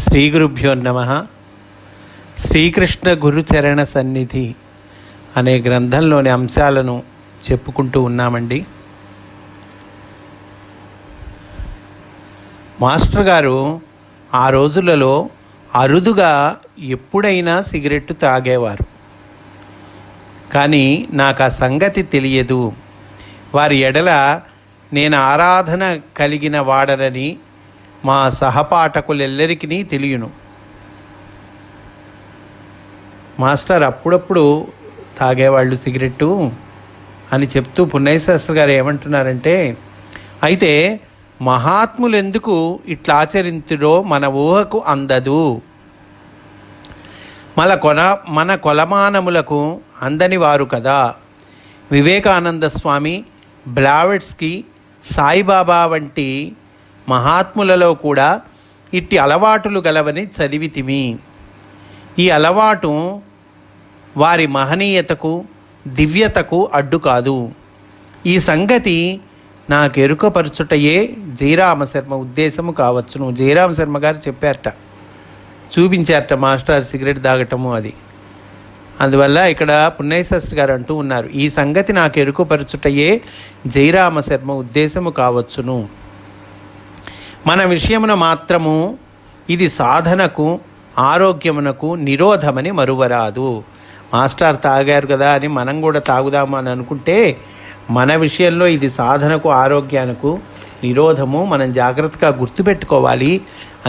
శ్రీ గురుభ్యో నమః. శ్రీకృష్ణ గురుచరణ సన్నిధి అనే గ్రంథంలోని అంశాలను చెప్పుకుంటూ ఉన్నామండి. మాస్టర్ గారు ఆ రోజులలో అరుదుగా ఎప్పుడైనా సిగరెట్టు తాగేవారు. కానీ నాకు ఆ సంగతి తెలియదు. వారి ఎడల నేను ఆరాధన కలిగిన వాడనని మా సహపాఠకులెల్లరికీ తెలియను. మాస్టర్ అప్పుడప్పుడు తాగేవాళ్ళు సిగరెట్టు అని చెప్తూ పున్నయ్య శాస్త్రి గారు ఏమంటున్నారంటే, అయితే మహాత్ములు ఎందుకు ఇట్లా ఆచరించురో మన ఊహకు అందదు. మన కొలమానములకు అందని వారు కదా. వివేకానంద స్వామి, బ్లావెట్స్కి, సాయిబాబా వంటి మహాత్ములలో కూడా ఇట్టి అలవాటులు గలవని చదివితిమి. ఈ అలవాటు వారి మహనీయతకు, దివ్యతకు అడ్డు కాదు. ఈ సంగతి నాకు ఎరుకపరచుటయే జయరామశర్మ ఉద్దేశము కావచ్చును. జయరామశర్మ గారు చెప్పారట, చూపించారట మాస్టర్ సిగరెట్ తాగటము అది. అందువల్ల ఇక్కడ పున్నయ్య శాస్త్రి గారు అంటూ ఉన్నారు, ఈ సంగతి నాకు ఎరుకపరచుటయే జయరామశర్మ ఉద్దేశము కావచ్చును. మన విషయమున మాత్రము ఇది సాధనకు, ఆరోగ్యమునకు నిరోధమని మరువరాదు. మాస్టర్ తాగారు కదా అని మనం కూడా తాగుదాము అని అనుకుంటే మన విషయంలో ఇది సాధనకు, ఆరోగ్యానికి నిరోధము. మనం జాగ్రత్తగా గుర్తుపెట్టుకోవాలి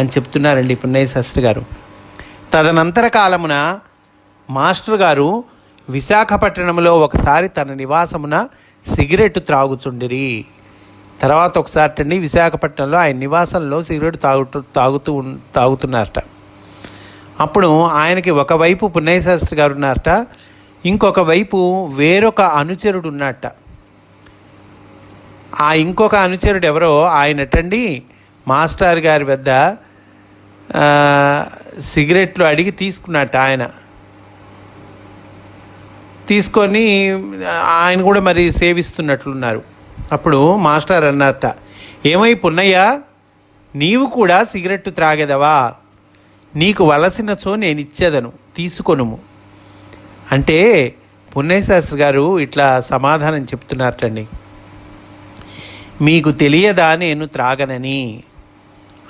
అని చెప్తున్నారండి పున్నయ్య శాస్త్రి గారు. తదనంతర కాలమున మాస్టర్ గారు విశాఖపట్నంలో ఒకసారి తన నివాసమున సిగరెట్ త్రాగుచుండిరి. తర్వాత ఒకసారి విశాఖపట్నంలో ఆయన నివాసంలో సిగరెట్ తాగుతున్నారట. అప్పుడు ఆయనకి ఒకవైపు పున్నయ్య శాస్త్రి గారు ఉన్నారట, ఇంకొక వైపు వేరొక అనుచరుడు ఉన్నట్ట. ఆ ఇంకొక అనుచరుడు ఎవరో ఆయనటండి మాస్టర్ గారి వద్ద సిగరెట్లు అడిగి తీసుకున్నట్ట. ఆయన తీసుకొని ఆయన కూడా మరి సేవిస్తున్నట్లున్నారు. అప్పుడు మాస్టర్ అన్నట్ట, ఏమై పున్నయ్య, నీవు కూడా సిగరెట్టు త్రాగెదవా? నీకు వలసినచో నేను ఇచ్చేదను, తీసుకొనుము అంటే పున్నయ్య శాస్త్రి గారు ఇట్లా సమాధానం చెప్తున్నారటండి, మీకు తెలియదా నేను త్రాగనని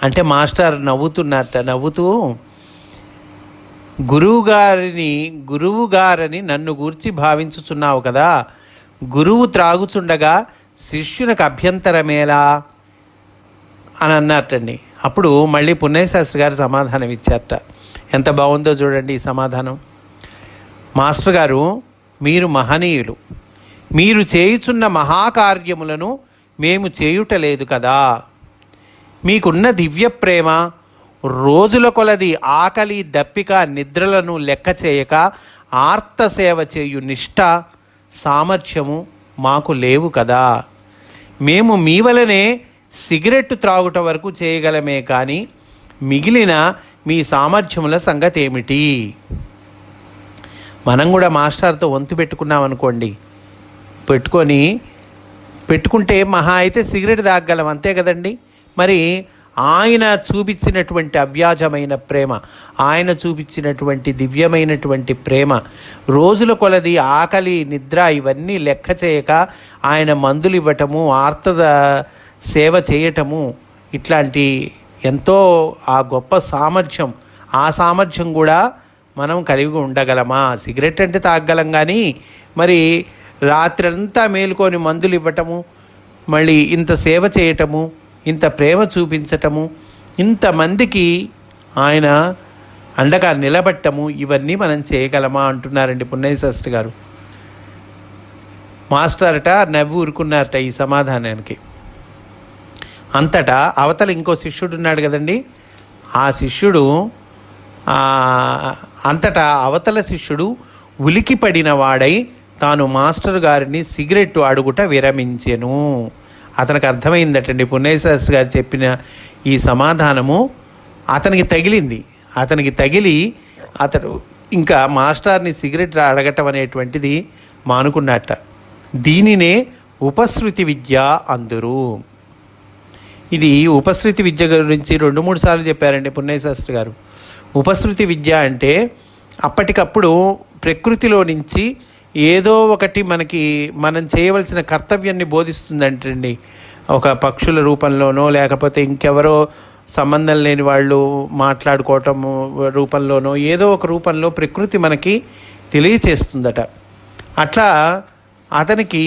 అంటే. మాస్టర్ నవ్వుతున్నారట. నవ్వుతూ, గురువుగారని నన్ను గూర్చి భావించుచున్నావు కదా, గురువు త్రాగుచుండగా శిష్యునికి అభ్యంతరమేలా అని అన్నారటండి. అప్పుడు మళ్ళీ పున్నయ్య శాస్త్రి గారు సమాధానం ఇచ్చారట. ఎంత బాగుందో చూడండి ఈ సమాధానం. మాస్టర్ గారు, మీరు మహనీయులు, మీరు చేయుచున్న మహాకార్యములను మేము చేయుటలేదు కదా. మీకున్న దివ్య ప్రేమ, రోజుల కొలది ఆకలి, దప్పిక, నిద్రలను లెక్క చేయక ఆర్తసేవ చేయు నిష్ఠ, సామర్థ్యము మాకు లేవు కదా. మేము మీ వలనే సిగరెట్టు త్రాగుట వరకు చేయగలమే కానీ మిగిలిన మీ సామర్థ్యముల సంగతి ఏమిటి? మనం కూడా మాస్టర్తో వంతు పెట్టుకున్నాం అనుకోండి, పెట్టుకుంటే మహా అయితే సిగరెట్ తాగగలం, అంతే కదండి. మరి ఆయన చూపించినటువంటి అవ్యాజమైన ప్రేమ, ఆయన చూపించినటువంటి దివ్యమైనటువంటి ప్రేమ, రోజుల కొలది ఆకలి, నిద్ర ఇవన్నీ లెక్క చేయక ఆయన మందులు ఇవ్వటము, ఆర్తద సేవ చేయటము, ఇట్లాంటి ఎంతో ఆ గొప్ప సామర్థ్యం, ఆ సామర్థ్యం కూడా మనం కలిగి ఉండగలమా? సిగరెట్ అంటే తాగగలం కానీ మరి రాత్రంతా మేలుకొని మందులు ఇవ్వటము, మళ్ళీ ఇంత సేవ చేయటము, ఇంత ప్రేమ చూపించటము, ఇంతమందికి ఆయన అండగా నిలబట్టము, ఇవన్నీ మనం చేయగలమా అంటున్నారండి పున్నయ్య శాస్త్రి గారు. మాస్టర్ట నవ్వు ఊరుకున్నారట ఈ సమాధానానికి. అంతటా అవతల ఇంకో శిష్యుడు ఉన్నాడు కదండి, ఆ శిష్యుడు అంతటా అవతల శిష్యుడు ఉలికి పడిన వాడై తాను మాస్టర్ గారిని సిగరెట్టు అడుగుట విరమించెను. అతనికి అర్థమైందటండి పున్నయ్య శాస్త్రి గారు చెప్పిన ఈ సమాధానము అతనికి తగిలింది. అతనికి తగిలి అతడు ఇంకా మాస్టర్ని సిగరెట్ అడగటం అనేటువంటిది మానుకున్నట్ట. దీనినే ఉపశృతి విద్య అందరూ. ఇది ఉపశృతి విద్య గురించి 2-3 సార్లు చెప్పారండి పున్నయ్య శాస్త్రి గారు. ఉపశృతి విద్య అంటే అప్పటికప్పుడు ప్రకృతిలో నుంచి ఏదో ఒకటి మనం చేయవలసిన కర్తవ్యాన్ని బోధిస్తుందంటండి. ఒక పక్షుల రూపంలోనో లేకపోతే ఇంకెవరో సంబంధం లేని వాళ్ళు మాట్లాడుకోవటం రూపంలోనో ఏదో ఒక రూపంలో ప్రకృతి మనకి తెలియచేస్తుందట. అట్లా అతనికి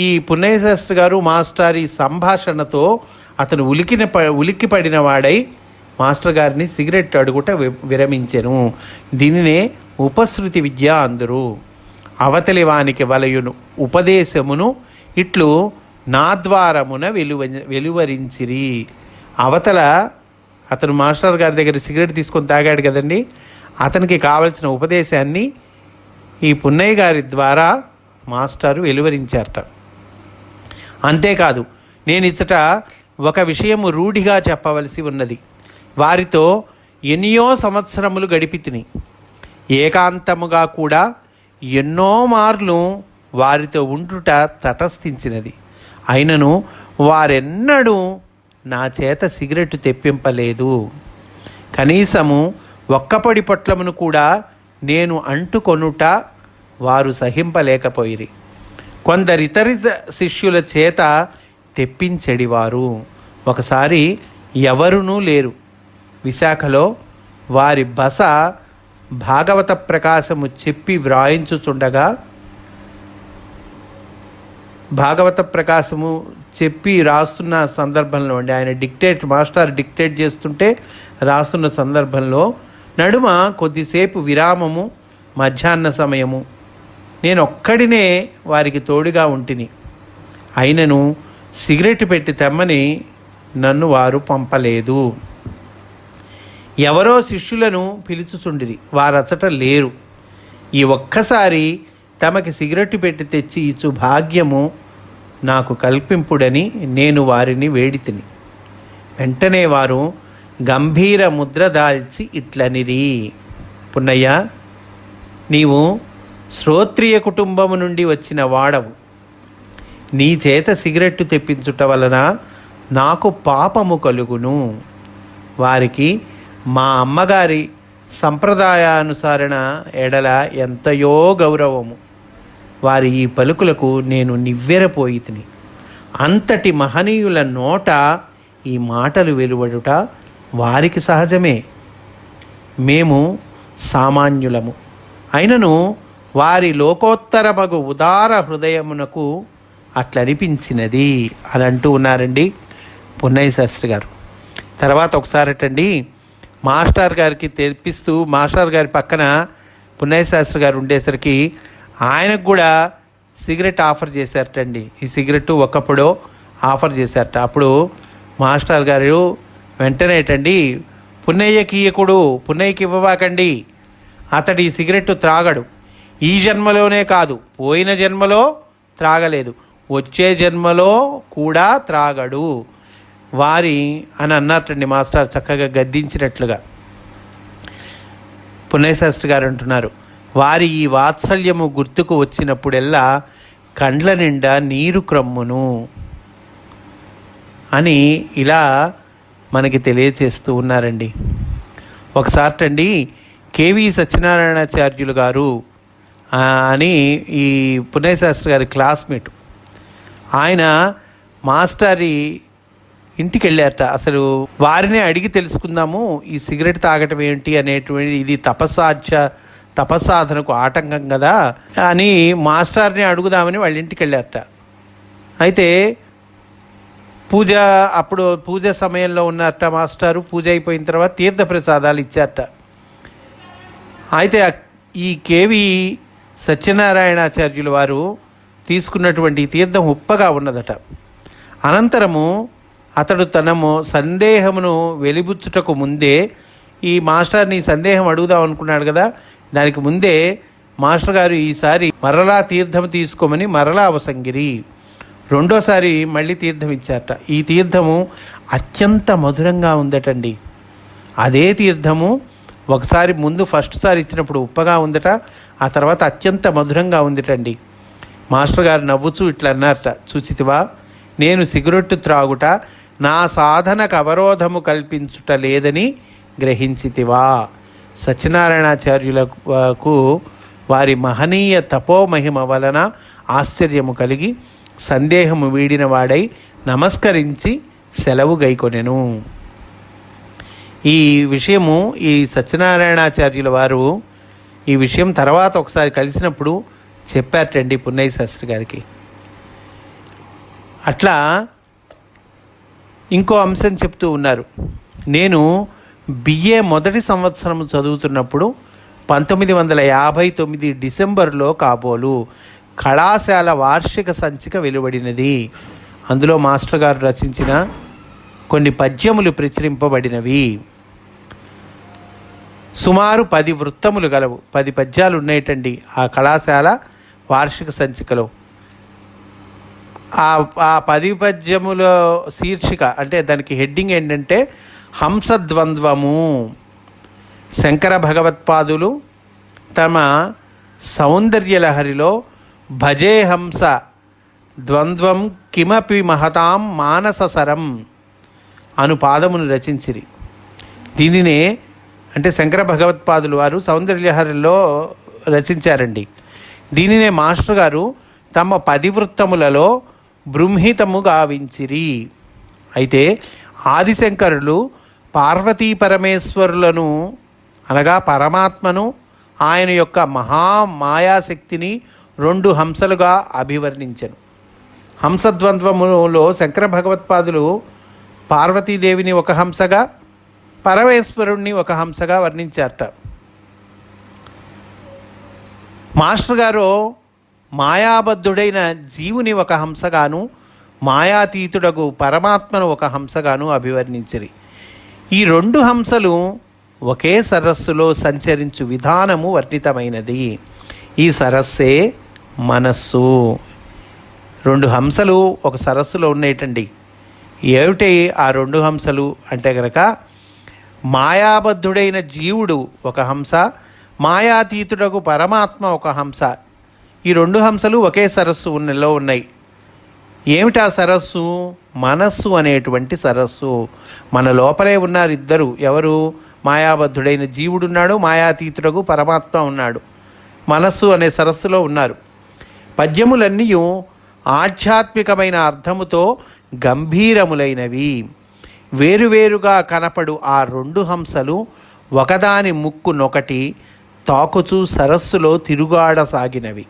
ఈ పున్నయ్య శాస్త్రి గారు మాస్టర్ ఈ సంభాషణతో అతను ఉలిక్కి పడిన వాడై మాస్టర్ గారిని సిగరెట్ అడుగుట విరమించెను. దీనినే ఉపశృతి విద్య అందరూ. అవతలి వానికి వలయును ఉపదేశమును ఇట్లు నా ద్వారమున వెలువరించిరి. అవతల అతను మాస్టర్ గారి దగ్గర సిగరెట్ తీసుకొని తాగాడు కదండి, అతనికి కావలసిన ఉపదేశాన్ని ఈ పున్నయ్య గారి ద్వారా మాస్టారు వెలువరించారట. అంతేకాదు, నేను ఇచ్చట ఒక విషయము రూఢిగా చెప్పవలసి ఉన్నది. వారితో ఎన్నో సంవత్సరములు గడిపి తిని ఏకాంతముగా కూడా ఎన్నో మార్లు వారితో ఉండుట తటస్థించినది. అయినను వారెన్నడూ నా చేత సిగరెట్టు తెప్పింపలేదు. కనీసము ఒక్కపొడి పొట్లమును కూడా నేను అంటుకొనుట వారు సహింపలేకపోయిరి. కొందరితర శిష్యుల చేత తెప్పించెడివారు. ఒకసారి ఎవరునూ లేరు. విశాఖలో వారి బస భాగవత ప్రకాశము చెప్పి వ్రాయించుచుండగా, భాగవత ప్రకాశము చెప్పి రాస్తున్న సందర్భంలో అండి, ఆయన మాస్టర్ డిక్టేట్ చేస్తుంటే రాస్తున్న సందర్భంలో నడుమ కొద్దిసేపు విరామము, మధ్యాహ్న సమయము. నేను ఒక్కడినే వారికి తోడుగా ఉంటిని. అయినను సిగరెట్ పెట్టి తెమ్మని నన్ను వారు పంపలేదు. ఎవరో శిష్యులను పిలుచుచుండిరి, వారచట లేరు. ఈ ఒక్కసారి తమకి సిగరెట్టు పెట్టి తెచ్చి ఇచ్చు భాగ్యము నాకు కల్పింపుడని నేను వారిని వేడితిని. వెంటనే వారు గంభీర ముద్ర దాల్చి ఇట్లనిరి, పున్నయ్య, నీవు శ్రోత్రియ కుటుంబము నుండి వచ్చిన వాడవు. నీ చేత సిగరెట్టు తెప్పించుట వలన నాకు పాపము కలుగును. వారికి మా అమ్మగారి సంప్రదాయానుసరణ ఎడల ఎంతయో గౌరవము. వారి ఈ పలుకులకు నేను నివ్వెరపోయి తిని. అంతటి మహనీయుల నోట ఈ మాటలు వెలువడుట వారికి సహజమే. మేము సామాన్యులము. అయినను వారి లోకోత్తరమగు ఉదార హృదయమునకు అట్లనిపించినది అని అంటూ ఉన్నారండి పున్నయ్య శాస్త్రి గారు. తర్వాత ఒకసారటండి మాస్టర్ గారికి తెప్పిస్తూ, మాస్టర్ గారి పక్కన పున్నయ్య శాస్త్రి గారు ఉండేసరికి ఆయనకు కూడా సిగరెట్ ఆఫర్ చేశారటండి. ఈ సిగరెట్ ఒకప్పుడు ఆఫర్ చేశారట. అప్పుడు మాస్టర్ గారు వెంటనేటండి, పున్నయ్యకి ఇయ్యకుడు, పున్నయ్యకి ఇవ్వబాకండి, అతడు ఈ సిగరెట్ త్రాగడు. ఈ జన్మలోనే కాదు, పోయిన జన్మలో త్రాగలేదు, వచ్చే జన్మలో కూడా త్రాగడు వారి అని అన్నట్టండి మాస్టర్ చక్కగా గద్దించినట్లుగా. పున్నయ్య శాస్త్రి గారు అంటున్నారు, వారి ఈ వాత్సల్యము గుర్తుకు వచ్చినప్పుడెల్లా కండ్ల నిండా నీరు క్రమ్మును అని ఇలా మనకి తెలియచేస్తూ ఉన్నారండి. ఒకసారి కేవీ సత్యనారాయణాచార్యులు గారు అని ఈ పున్నయ్య శాస్త్రి గారి క్లాస్మేట్, ఆయన మాస్టరీ ఇంటికి వెళ్ళారట. అసలు వారినే అడిగి తెలుసుకుందాము ఈ సిగరెట్ తాగటం ఏంటి అనేటువంటి, ఇది తపస్సాధనకు ఆటంకం కదా అని మాస్టర్ని అడుగుదామని వాళ్ళ ఇంటికి వెళ్ళారట. అయితే అప్పుడు పూజ సమయంలో ఉన్నారట మాస్టారు. పూజ అయిపోయిన తర్వాత తీర్థప్రసాదాలు ఇచ్చారట. అయితే ఈ కేవీ సత్యనారాయణాచార్యులు వారు తీసుకున్నటువంటి తీర్థం ఉప్పగా ఉన్నదట. అనంతరము అతడు సందేహమును వెలిబుచ్చుటకు ముందే, ఈ మాస్టర్ని సందేహం అడుగుదాం అనుకున్నాడు కదా, దానికి ముందే మాస్టర్ గారు ఈసారి మరలా తీర్థం తీసుకోమని మరలా అవసంగిరి. రెండోసారి మళ్ళీ తీర్థం ఇచ్చారట. ఈ తీర్థము అత్యంత మధురంగా ఉందటండి. అదే తీర్థము ఒకసారి ముందు ఫస్ట్ సారి ఇచ్చినప్పుడు ఉప్పగా ఉందట, ఆ తర్వాత అత్యంత మధురంగా ఉందటండి. మాస్టర్ గారు నవ్వుచూ ఇట్లా అన్నారట, చూచితివా, నేను సిగరెట్టు త్రాగుట నా సాధనకు అవరోధము కల్పించుట లేదని గ్రహించితివా. సత్యనారాయణాచార్యులకు వారి మహనీయ తపోమహిమ వలన ఆశ్చర్యము కలిగి సందేహము వీడిన వాడై నమస్కరించి సెలవు గైకొనెను. ఈ విషయము ఈ సత్యనారాయణాచార్యుల వారు ఈ విషయం తర్వాత ఒకసారి కలిసినప్పుడు చెప్పారటండి పున్నయ్య శాస్త్రి గారికి. అట్లా ఇంకో అంశం చెప్తూ ఉన్నారు. నేను బిఏ మొదటి సంవత్సరం చదువుతున్నప్పుడు 1959 డిసెంబర్లో కాబోలు కళాశాల వార్షిక సంచిక వెలువడినది. అందులో మాస్టర్ గారు రచించిన కొన్ని పద్యములు ప్రచురింపబడినవి. సుమారు 10 వృత్తములు గలవు, 10 పద్యాలు ఉన్నాయటండి ఆ కళాశాల వార్షిక సంచికలో. ఆ 10 పద్యముల శీర్షిక అంటే దానికి హెడ్డింగ్ ఏంటంటే హంసద్వంద్వము. శంకర భగవత్పాదులు తమ సౌందర్యలహరిలో భజే హంస ద్వంద్వం కిమపి మహతాం మానససరం అను పాదమును రచించిరి. దీనినే అంటే శంకర భగవత్పాదులు వారు సౌందర్యలహరిలో రచించారండి. దీనినే మాస్టర్ గారు తమ 10 వృత్తములలో బృంహితము గావించిరి. అయితే ఆదిశంకరులు పార్వతీ పరమేశ్వరులను అనగా పరమాత్మను ఆయన యొక్క మహామాయాశక్తిని 2 హంసలుగా అభివర్ణించెను. హంసద్వంద్వములో శంకర భగవత్పాదులు పార్వతీదేవిని ఒక హంసగా, పరమేశ్వరుణ్ణి ఒక హంసగా వర్ణించారట. మాస్టర్ గారు మాయాబద్ధుడైన జీవుని ఒక హంసగాను, మాయాతీతుడగు పరమాత్మను ఒక హంసగాను అభివర్ణించిరి. ఈ 2 హంసలు ఒకే సరస్సులో సంచరించు విధానము వర్ణితమైనది. ఈ సరస్సే మనస్సు. 2 హంసలు ఒక సరస్సులో ఉన్నాయటండి. ఏమిటి ఆ 2 హంసలు అంటే కనుక మాయాబద్ధుడైన జీవుడు ఒక హంస, మాయాతీతుడకు పరమాత్మ ఒక హంస. ఈ 2 హంసలు ఒకే సరస్సు ఉన్నాయి. ఏమిటా సరస్సు? మనస్సు అనేటువంటి సరస్సు. మన లోపలే ఉన్నారు ఇద్దరు. ఎవరు? మాయాబద్ధుడైన జీవుడున్నాడు, మాయాతీతుడకు పరమాత్మ ఉన్నాడు. మనస్సు అనే సరస్సులో ఉన్నారు. పద్యములన్నీ ఆధ్యాత్మికమైన అర్థముతో గంభీరములైనవి. వేరువేరుగా కనపడు ఆ 2 హంసలు ఒకదాని ముక్కునొకటి తాకుచూ సరస్సులో తిరుగాడసాగినవి.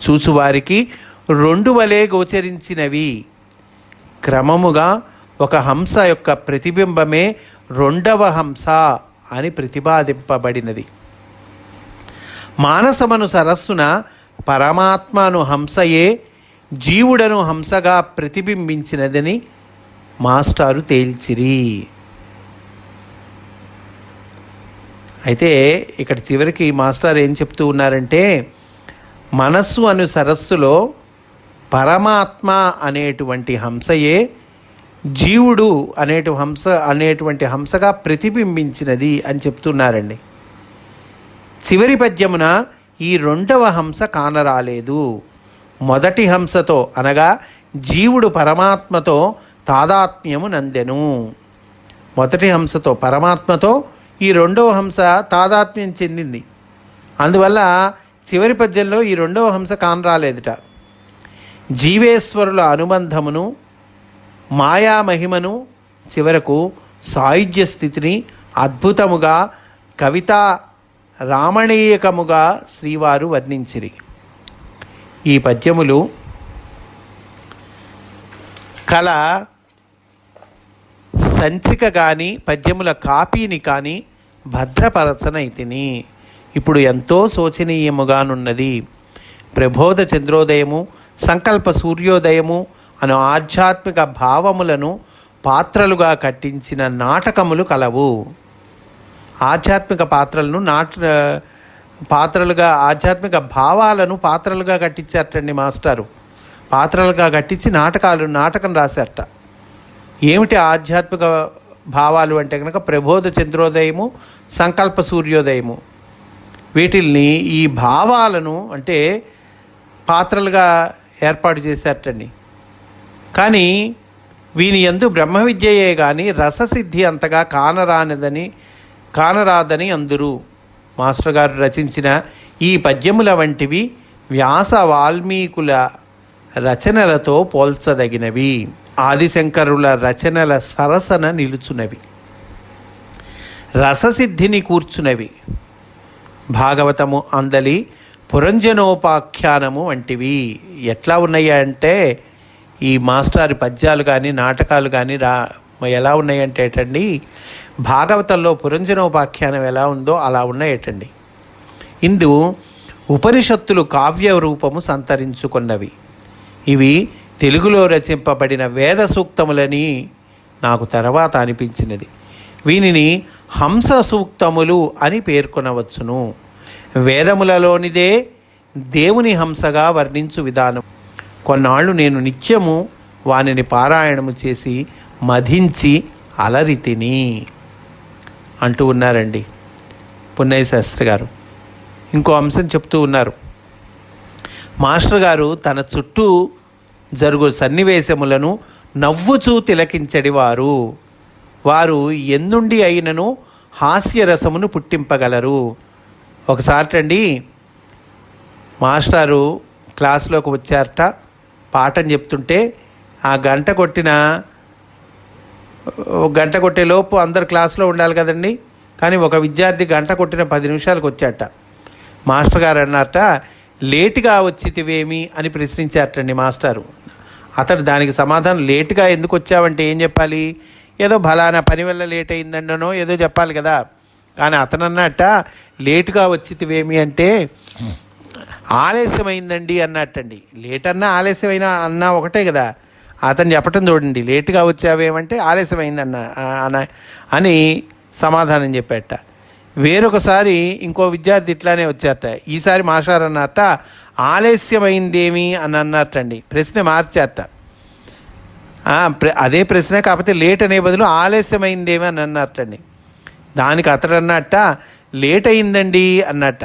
చూచువారికి 2 వలె గోచరించినవి. క్రమముగా ఒక హంస యొక్క ప్రతిబింబమే 2వ హంస అని ప్రతిపాదింపబడినది. మానసమను సరస్సున పరమాత్మను హంసయే జీవుడను హంసగా ప్రతిబింబించినదని మాస్టారు తేల్చిరి. అయితే ఇక్కడ చివరికి మాస్టర్ ఏం చెప్తూ ఉన్నారంటే, మనస్సు అను సరస్సులో పరమాత్మ అనేటువంటి హంసయే జీవుడు అనేటువంటి హంసగా ప్రతిబింబించినది అని చెప్తున్నారండి. చివరి పద్యమున ఈ 2వ హంస కానరాలేదు. మొదటి హంసతో అనగా జీవుడు పరమాత్మతో తాదాత్మ్యము నందెను. మొదటి హంసతో పరమాత్మతో ఈ 2వ హంస తాదాత్మ్యం చెందింది. అందువల్ల చివరి పద్యంలో ఈ 2వ హంస కానరాలేదుట. జీవేశ్వరుల అనుబంధమును, మాయామహిమను, చివరకు సాయుధ్య స్థితిని అద్భుతముగా కవితా రామణీయకముగా శ్రీవారు వర్ణించిరి. ఈ పద్యములు కళ సంచిక కానీ పద్యముల కాపీని కానీ భద్రపరచనైతిని. ఇప్పుడు ఎంతో శోచనీయముగానున్నది. ప్రబోధ చంద్రోదయము, సంకల్ప సూర్యోదయము అను ఆధ్యాత్మిక భావములను పాత్రలుగా కట్టించిన నాటకములు కలవు. ఆధ్యాత్మిక పాత్రలను పాత్రలుగా ఆధ్యాత్మిక భావాలను పాత్రలుగా కట్టించారటండి మాస్టారు. పాత్రలుగా కట్టించి నాటకం రాశారట. ఏమిటి ఆధ్యాత్మిక భావాలు అంటే కనుక ప్రబోధ చంద్రోదయము, సంకల్ప సూర్యోదయము. వీటిల్ని ఈ భావాలను అంటే పాత్రలుగా ఏర్పాటు చేశారటండి. కానీ వీని యందు బ్రహ్మ విద్యయే గాని రససిద్ధి అంతగా కానరాదని అందురు. మాస్టర్ గారు రచించిన ఈ పద్యముల వంటివి వ్యాస వాల్మీకుల రచనలతో పోల్చదగినవి. ఆదిశంకరుల రచనల సరసన నిలుచునవి, రససిద్ధిని కూర్చునవి. భాగవతము అందలి పురంజనోపాఖ్యానము వంటివి. ఎట్లా ఉన్నాయి అంటే ఈ మాస్టారి పద్యాలు కానీ నాటకాలు కానీ ఎలా ఉన్నాయంటే ఏటండి, భాగవతంలో పురంజనోపాఖ్యానం ఎలా ఉందో అలా ఉన్నాయటండి. ఇందు ఉపనిషత్తులు కావ్య రూపము సంతరించుకున్నవి. ఇవి తెలుగులో రచింపబడిన వేద సూక్తములని నాకు తర్వాత అనిపించినది. వీనిని హంస సూక్తములు అని పేర్కొనవచ్చును. వేదములలోనిదే దేవుని హంసగా వర్ణించు విధానం. కొన్నాళ్ళు నేను నిత్యము వానిని పారాయణము చేసి మధించి అలరితిని అంటూ ఉన్నారండి పున్నయ్య శాస్త్రి గారు. ఇంకో అంశం చెప్తూ ఉన్నారు. మాస్టర్ గారు తన చుట్టూ జరుగు సన్నివేశములను నవ్వుచూ తిలకించడివారు. వారు ఎందుండి అయినను హాస్యరసమును పుట్టింపగలరు. ఒకసారి మాస్టారు క్లాసులోకి వచ్చారట, పాఠం చెప్తుంటే ఆ గంట కొట్టే లోపు అందరు క్లాసులో ఉండాలి కదండి. కానీ ఒక విద్యార్థి గంట కొట్టిన 10 నిమిషాలకు వచ్చాట. మాస్టర్ గారు అన్నారట, లేటుగా వచ్చితివేమి అని ప్రశ్నించారటండి మాస్టారు. అతడు దానికి సమాధానం, లేటుగా ఎందుకు వచ్చావంటే ఏం చెప్పాలి, ఏదో ఫలానా పని వల్ల లేట్ అయిందండనో ఏదో చెప్పాలి కదా. కానీ అతను అన్నట్ట, లేటుగా వచ్చితివేమి అంటే ఆలస్యమైందండి అన్నట్టండి. లేట్ అన్నా ఆలస్యమైనా అన్నా ఒకటే కదా. అతను చెప్పటం చూడండి, లేటుగా వచ్చావేమంటే ఆలస్యమైందన్న అని సమాధానం చెప్పాట. వేరొకసారి ఇంకో విద్యార్థి ఇట్లానే వచ్చారట. ఈసారి మాస్టర్ అన్నట్ట, ఆలస్యమైందేమి అని అన్నట్టండి. ప్రశ్న మార్చారట. అదే ప్రశ్న, కాకపోతే లేట్ అనే బదులు ఆలస్యమైందేమి అని అన్నట్టండి. దానికి అతడు అన్నట్ట, లేట్ అయిందండి అన్నట్ట.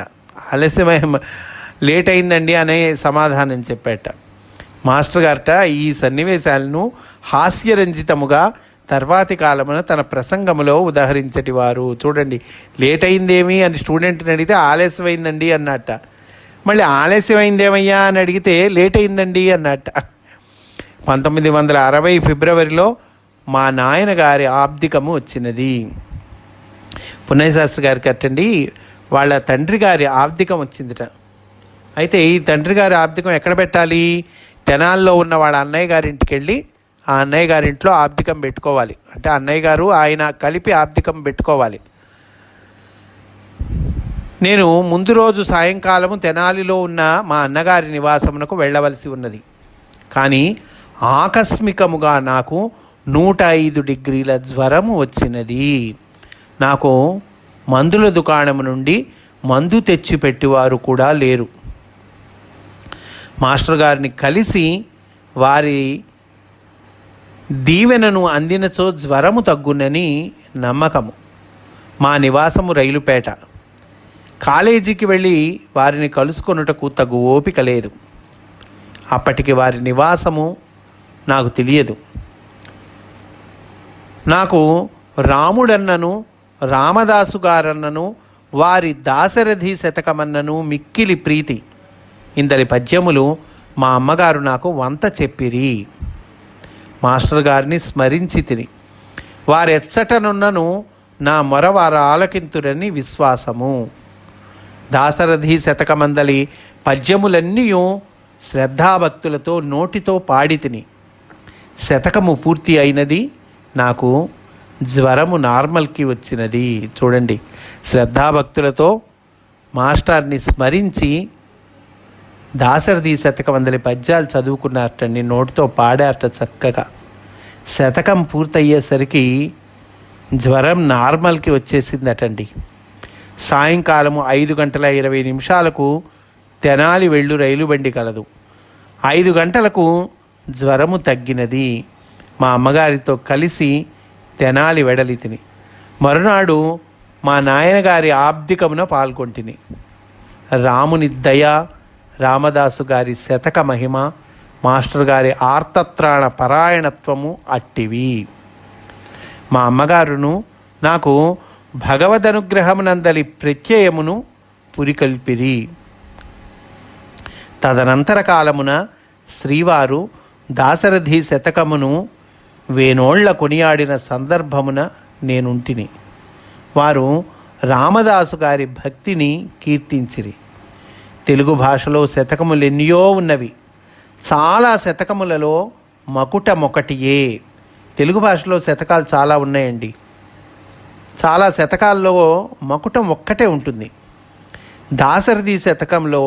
లేట్ అయిందండి అనే సమాధానం చెప్పాట. మాస్టర్ గారట ఈ సన్నివేశాలను హాస్యరంజితముగా తర్వాతి కాలమున తన ప్రసంగములో ఉదహరించటివారు. చూడండి, లేట్ అయిందేమి అని స్టూడెంట్ని అడిగితే ఆలస్యమైందండి అన్నట్ట. మళ్ళీ ఆలస్యమైందేమయ్యా అని అడిగితే లేట్ అయిందండి అన్నట్ట. 1960 ఫిబ్రవరిలో మా నాయన గారి ఆబ్దికము వచ్చినది. పున్నయ్య శాస్త్రి గారికి అట్టండి వాళ్ళ తండ్రి గారి ఆబ్దికం వచ్చిందిట. అయితే ఈ తండ్రి గారి ఆబ్దికం ఎక్కడ పెట్టాలి, తెనాల్లో ఉన్న వాళ్ళ అన్నయ్య గారింటికి వెళ్ళి ఆ అన్నయ్య గారింట్లో ఆబ్దికం పెట్టుకోవాలి. అంటే అన్నయ్య గారు ఆయన కలిపి ఆబ్దికం పెట్టుకోవాలి. నేను ముందు రోజు సాయంకాలము తెనాలిలో ఉన్న మా అన్నగారి నివాసమునకు వెళ్ళవలసి ఉన్నది. కానీ ఆకస్మికముగా నాకు 105 డిగ్రీల జ్వరము వచ్చినది. నాకు మందుల దుకాణము నుండి మందు తెచ్చిపెట్టేవారు కూడా లేరు. మాస్టర్ గారిని కలిసి వారి దీవెనను అందినచో జ్వరము తగ్గునని నమ్మకము. మా నివాసము రైలుపేట. కాలేజీకి వెళ్ళి వారిని కలుసుకొనుటకు తగు ఓపిక లేదు. అప్పటికి వారి నివాసము నాకు తెలియదు. నాకు రాముడన్నను రామదాసు గారన్నను వారి దాశరథి శతకమన్నను మిక్కిలి ప్రీతి. ఇందలి పద్యములు మా అమ్మగారు నాకు వంత చెప్పిరి. మాస్టర్ గారిని స్మరించి తిని వారెచ్చటనున్నను నా మొర వారు ఆలకింతురని విశ్వాసము. దాశరథి శతకమందలి పద్యములన్నీ శ్రద్ధాభక్తులతో నోటితో పాడి తిని శతకము పూర్తి అయినది. నాకు జ్వరము నార్మల్కి వచ్చినది. చూడండి, శ్రద్ధాభక్తులతో మాస్టర్ని స్మరించి దాశరథి శతకమందలి పద్యాలు చదువుకున్నారటండి, నోటితో పాడారట చక్కగా. శతకం పూర్తయ్యేసరికి జ్వరం నార్మల్కి వచ్చేసిందటండి. సాయంకాలము 5:20 తెనాలి వెళ్ళు రైలు బండి కలదు. 5 గంటలకు జ్వరము తగ్గినది. మా అమ్మగారితో కలిసి తెనాలి వెడలి తిని మరునాడు మా నాయనగారి ఆబ్దికమున పాల్గొంటిని. రాముని దయ, రామదాసు గారి శతక మహిమ మాస్టర్ గారి ఆర్తత్రాణ పరాయణత్వము అట్టివి. మా అమ్మగారును నాకు భగవదనుగ్రహమునందలి ప్రత్యయమును పురికల్పిరి. తదనంతర కాలమున శ్రీవారు దాశరథి శతకమును వేనోళ్ల కొనియాడిన సందర్భమున నేనుంటిని. వారు రామదాసు గారి భక్తిని కీర్తించిరి. తెలుగు భాషలో శతకములెన్నయో ఉన్నవి. చాలా శతకములలో మకుటమొకటియే. తెలుగు భాషలో శతకాలు చాలా ఉన్నాయండి. చాలా శతకాల్లో మకుటం ఒక్కటే ఉంటుంది. దాశరథి శతకంలో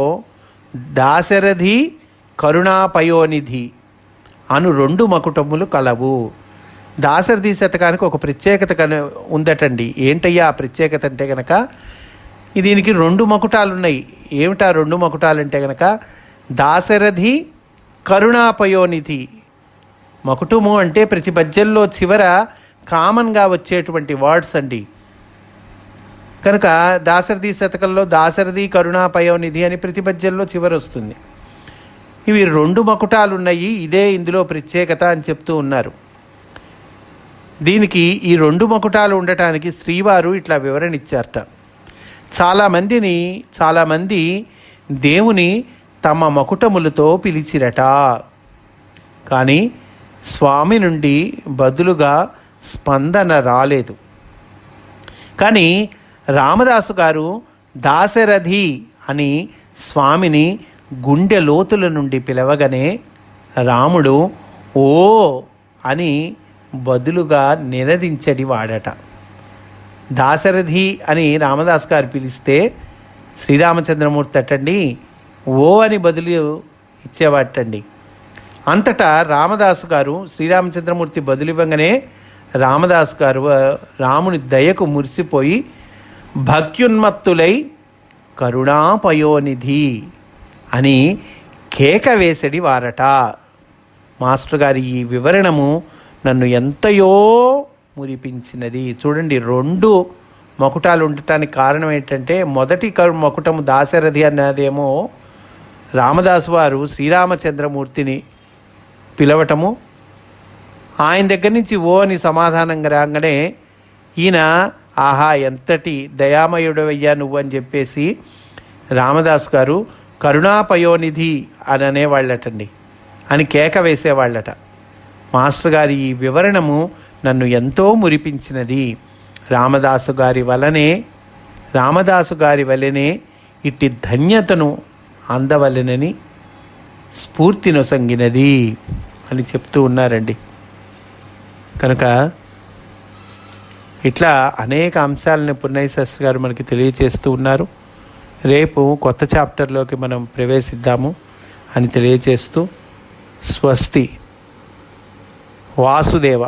దాశరథి కరుణాపయోనిధి అను 2 మకుటములు కలవు. దాశరథి శతకానికి ఒక ప్రత్యేకత ఉందటండి. ఏంటయ్యా ఆ ప్రత్యేకత అంటే కనుక, దీనికి 2 మకుటాలు ఉన్నాయి. ఏమిటా 2 మకుటాలు అంటే కనుక, దాశరథి కరుణాపయోనిధి. మకుటము అంటే ప్రతి పద్యంలో చివర కామన్గా వచ్చేటువంటి వర్డ్స్ అండి. కనుక దాశరథి శతకంలో దాశరథి కరుణాపయోనిధి అని ప్రతి పద్యంలో చివర వస్తుంది. ఇవి 2 మకుటాలు ఉన్నాయి, ఇదే ఇందులో ప్రత్యేకత అని చెప్తూ ఉన్నారు. దీనికి ఈ 2 మకుటాలు ఉండటానికి శ్రీవారు ఇట్లా వివరణ ఇచ్చారట. చాలామంది దేవుని తమ మకుటములతో పిలిచిరట, కానీ స్వామి నుండి బదులుగా స్పందన రాలేదు. కానీ రామదాసు గారు దాశరథి అని స్వామిని గుండె లోతుల నుండి పిలవగానే రాముడు ఓ అని బదులుగా నినదించడి వాడట. దాశరథి అని రామదాస్ గారు పిలిస్తే శ్రీరామచంద్రమూర్తి అటండి ఓ అని బదులు ఇచ్చేవాటండి. అంతటా రామదాసు గారు శ్రీరామచంద్రమూర్తి బదులివ్వగానే రామదాసు గారు రాముని దయకు మురిసిపోయి భక్త్యున్మత్తులై కరుణాపయోనిధి అని కేక వేసడి వారట. మాస్టర్ గారి ఈ వివరణము నన్ను ఎంతయో మురిపించినది. చూడండి, 2 మకుటాలు ఉండటానికి కారణం ఏంటంటే, మొదటి మకుటము దాశరథి అన్నదేమో రామదాసు వారు శ్రీరామచంద్రమూర్తిని పిలవటము, ఆయన దగ్గర నుంచి ఓ అని సమాధానంగా రాగానే ఈయన ఆహా ఎంతటి దయామయుడవయ్యా నువ్వు అని చెప్పేసి రామదాసు గారు కరుణాపయోనిధి అని అనేవాళ్ళటండి, అని కేక వేసేవాళ్ళట. మాస్టర్ గారి ఈ వివరణము నన్ను ఎంతో మురిపించినది. రామదాసు గారి వలనే ఇట్టి ధన్యతను అందవలెనని స్ఫూర్తినొసంగినది అని చెప్తూ ఉన్నారండి. కనుక ఇట్లా అనేక అంశాలను పున్నయ్య శాస్త్రి గారు మనకి తెలియచేస్తూ ఉన్నారు. రేపు కొత్త చాప్టర్లోకి మనం ప్రవేశిద్దాము అని తెలియచేస్తూ స్వస్తి. వాసుదేవ.